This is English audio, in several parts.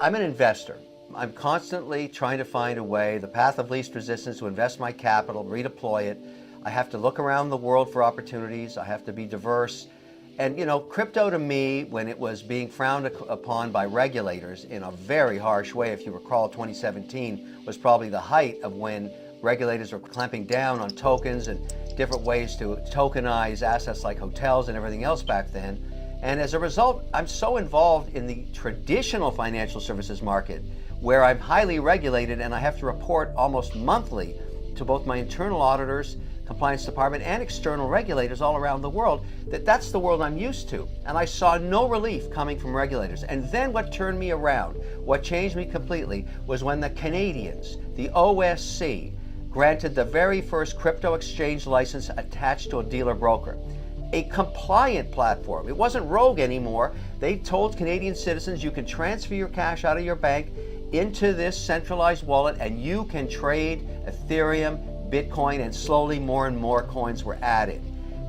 I'm an investor. I'm constantly trying to find a way, the path of least resistance, to invest my capital, redeploy it. I have to look around the world for opportunities. I have to be diverse. And you know, crypto to me, when it was being frowned upon by regulators in a very harsh way, if you recall, 2017 was probably the height of when regulators were clamping down on tokens and different ways to tokenize assets like hotels and everything else back then. And as a result, I'm so involved in the traditional financial services market, where I'm highly regulated and I have to report almost monthly to both my internal auditors, compliance department, and external regulators all around the world, that's the world I'm used to. And I saw no relief coming from regulators. And then what turned me around, what changed me completely, was when the Canadians, the OSC, granted the very first crypto exchange license attached to a dealer broker. A compliant platform. It wasn't rogue anymore. They told Canadian citizens you can transfer your cash out of your bank into this centralized wallet and you can trade Ethereum, Bitcoin, and slowly more and more coins were added.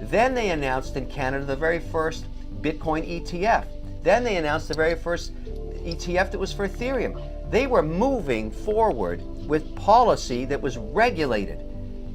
Then they announced in Canada the very first Bitcoin ETF. Then they announced the very first ETF that was for Ethereum. They were moving forward with policy that was regulated.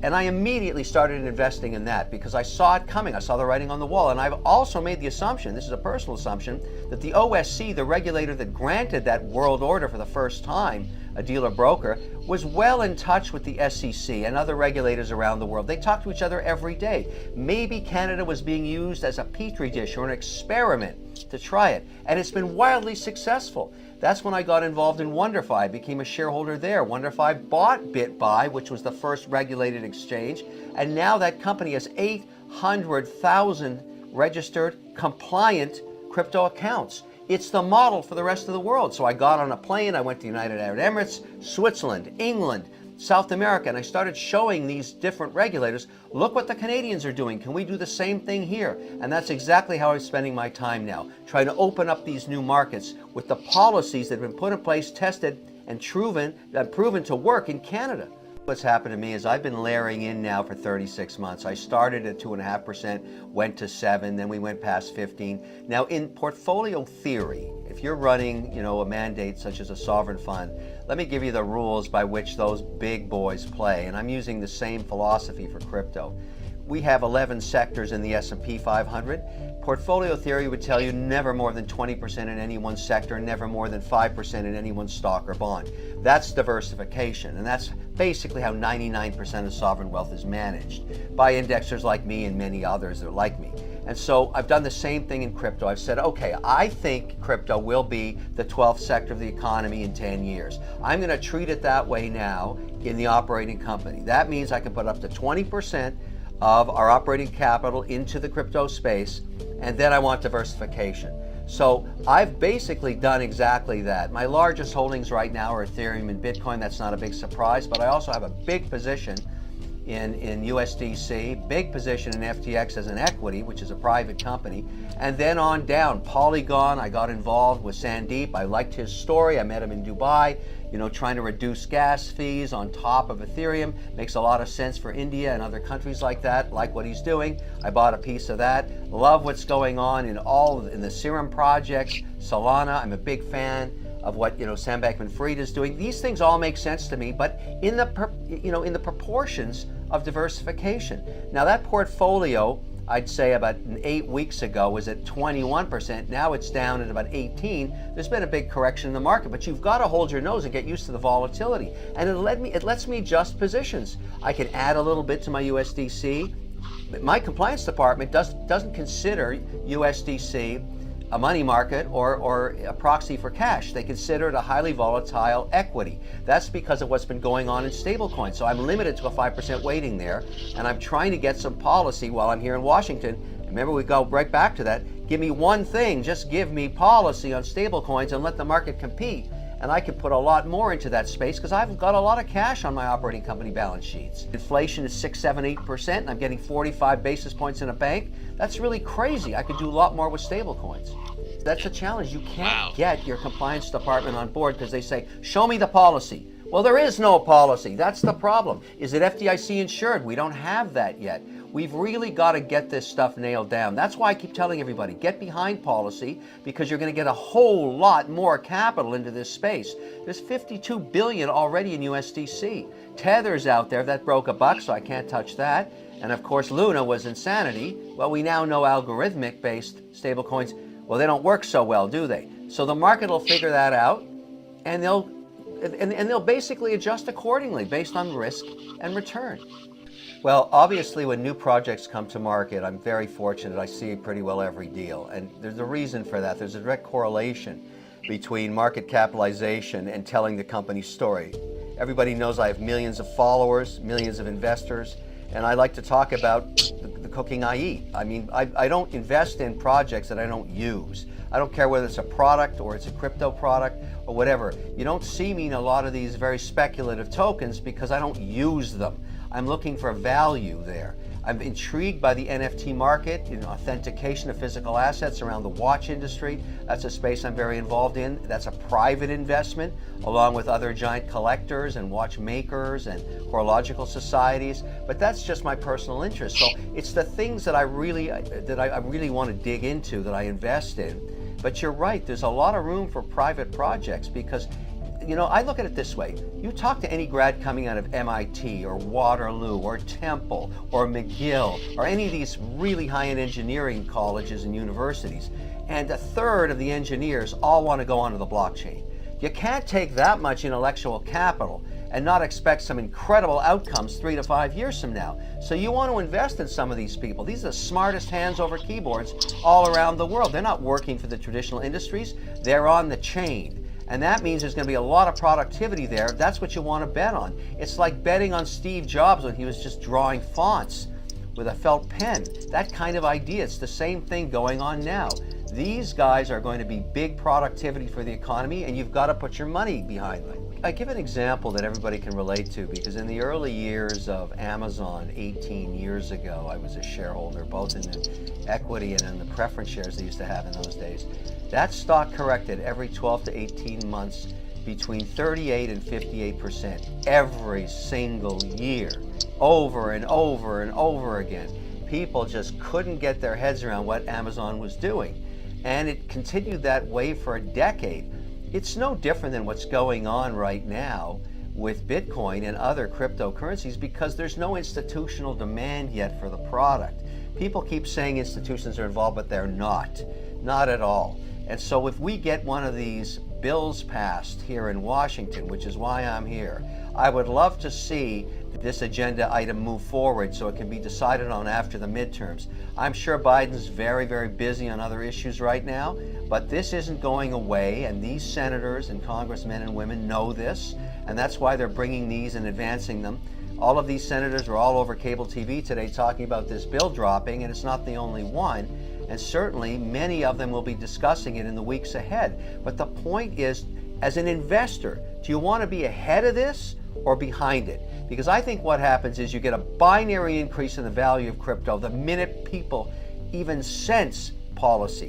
And I immediately started investing in that because I saw it coming. I saw the writing on the wall. And I've also made the assumption, this is a personal assumption, that the OSC, the regulator that granted that world order for the first time, a dealer broker, was well in touch with the SEC and other regulators around the world. They talk to each other every day. Maybe Canada was being used as a petri dish or an experiment to try it. And it's been wildly successful. That's when I got involved in WonderFi, became a shareholder there. WonderFi bought BitBuy, which was the first regulated exchange, and now that company has 800,000 registered, compliant crypto accounts. It's the model for the rest of the world. So I got on a plane, I went to United Arab Emirates, Switzerland, England, South America, and I started showing these different regulators, look what the Canadians are doing. Can we do the same thing here? And that's exactly how I'm spending my time now, trying to open up these new markets with the policies that have been put in place, tested, and proven to work in Canada. What's happened to me is I've been layering in now for 36 months. I started at 2.5%, went to 7, then we went past 15. Now in portfolio theory, if you're running, a mandate such as a sovereign fund, let me give you the rules by which those big boys play. And I'm using the same philosophy for crypto. We have 11 sectors in the S&P 500. Portfolio theory would tell you never more than 20% in any one sector, never more than 5% in any one stock or bond. That's diversification, and that's basically how 99% of sovereign wealth is managed by indexers like me and many others that are like me. And so I've done the same thing in crypto. I've said, okay, I think crypto will be the 12th sector of the economy in 10 years. I'm going to treat it that way now in the operating company. That means I can put up to 20% of our operating capital into the crypto space, and then I want diversification. So I've basically done exactly that. My largest holdings right now are Ethereum and Bitcoin. That's not a big surprise, but I also have a big position in USDC, big position in FTX as an equity, which is a private company, and then on down. Polygon, I got involved with Sandeep. I liked his story. I met him in Dubai, trying to reduce gas fees on top of Ethereum. Makes a lot of sense for India and other countries like that, like what he's doing. I bought a piece of that. Love what's going on in the Serum project, Solana. I'm a big fan of what Sam Bankman-Fried is doing. These things all make sense to me, but in the proportions of diversification. Now that portfolio, I'd say about 8 weeks ago, was at 21%. Now it's down at about 18. There's been a big correction in the market, but you've got to hold your nose and get used to the volatility. And it lets me adjust positions. I can add a little bit to my USDC. My compliance department doesn't consider USDC a money market or a proxy for cash. They consider it a highly volatile equity. That's because of what's been going on in stablecoins. So I'm limited to a 5% weighting there, and I'm trying to get some policy while I'm here in Washington. Remember, we go right back to that. Give me one thing, just give me policy on stablecoins and let the market compete. And I could put a lot more into that space because I've got a lot of cash on my operating company balance sheets. Inflation is 6, 7, 8%, and I'm getting 45 basis points in a bank. That's really crazy. I could do a lot more with stablecoins. That's a challenge. You can't get your compliance department on board because they say, show me the policy. Well, there is no policy. That's the problem. Is it FDIC insured? We don't have that yet. We've really got to get this stuff nailed down. That's why I keep telling everybody, get behind policy, because you're going to get a whole lot more capital into this space. There's 52 billion already in USDC. Tether's out there, that broke a buck, so I can't touch that. And of course, Luna was insanity. Well, we now know algorithmic-based stablecoins, well, they don't work so well, do they? So the market will figure that out, and they'll basically adjust accordingly based on risk and return. Well, obviously, when new projects come to market, I'm very fortunate. I see pretty well every deal. And there's a reason for that. There's a direct correlation between market capitalization and telling the company's story. Everybody knows I have millions of followers, millions of investors, and I like to talk about the cooking I eat. I mean, I don't invest in projects that I don't use. I don't care whether it's a product or it's a crypto product or whatever. You don't see me in a lot of these very speculative tokens because I don't use them. I'm looking for value there. I'm intrigued by the NFT market, authentication of physical assets around the watch industry. That's a space I'm very involved in. That's a private investment, along with other giant collectors and watchmakers and horological societies. But that's just my personal interest. So it's the things that I really want to dig into, that I invest in. But you're right, there's a lot of room for private projects because I look at it this way. You talk to any grad coming out of MIT or Waterloo or Temple or McGill or any of these really high-end engineering colleges and universities, and a third of the engineers all want to go onto the blockchain. You can't take that much intellectual capital and not expect some incredible outcomes 3 to 5 years from now. So you want to invest in some of these people. These are the smartest hands over keyboards all around the world. They're not working for the traditional industries. They're on the chain. And that means there's going to be a lot of productivity there. That's what you want to bet on. It's like betting on Steve Jobs when he was just drawing fonts with a felt pen. That kind of idea. It's the same thing going on now. These guys are going to be big productivity for the economy, and you've got to put your money behind them. I give an example that everybody can relate to, because in the early years of Amazon 18 years ago, I was a shareholder both in the equity and in the preference shares they used to have in those days. That stock corrected every 12 to 18 months between 38 and 58% every single year, over and over and over again. People just couldn't get their heads around what Amazon was doing. And it continued that way for a decade. It's no different than what's going on right now with Bitcoin and other cryptocurrencies, because there's no institutional demand yet for the product. People keep saying institutions are involved, but they're not at all. And so if we get one of these bills passed here in Washington, which is why I'm here, I would love to see this agenda item move forward so it can be decided on after the midterms. I'm sure Biden's very, very busy on other issues right now, but this isn't going away, and these senators and congressmen and women know this, and that's why they're bringing these and advancing them. All of these senators are all over cable TV today talking about this bill dropping, and it's not the only one. And certainly many of them will be discussing it in the weeks ahead. But the point is, as an investor, do you want to be ahead of this or behind it? Because I think what happens is you get a binary increase in the value of crypto the minute people even sense policy.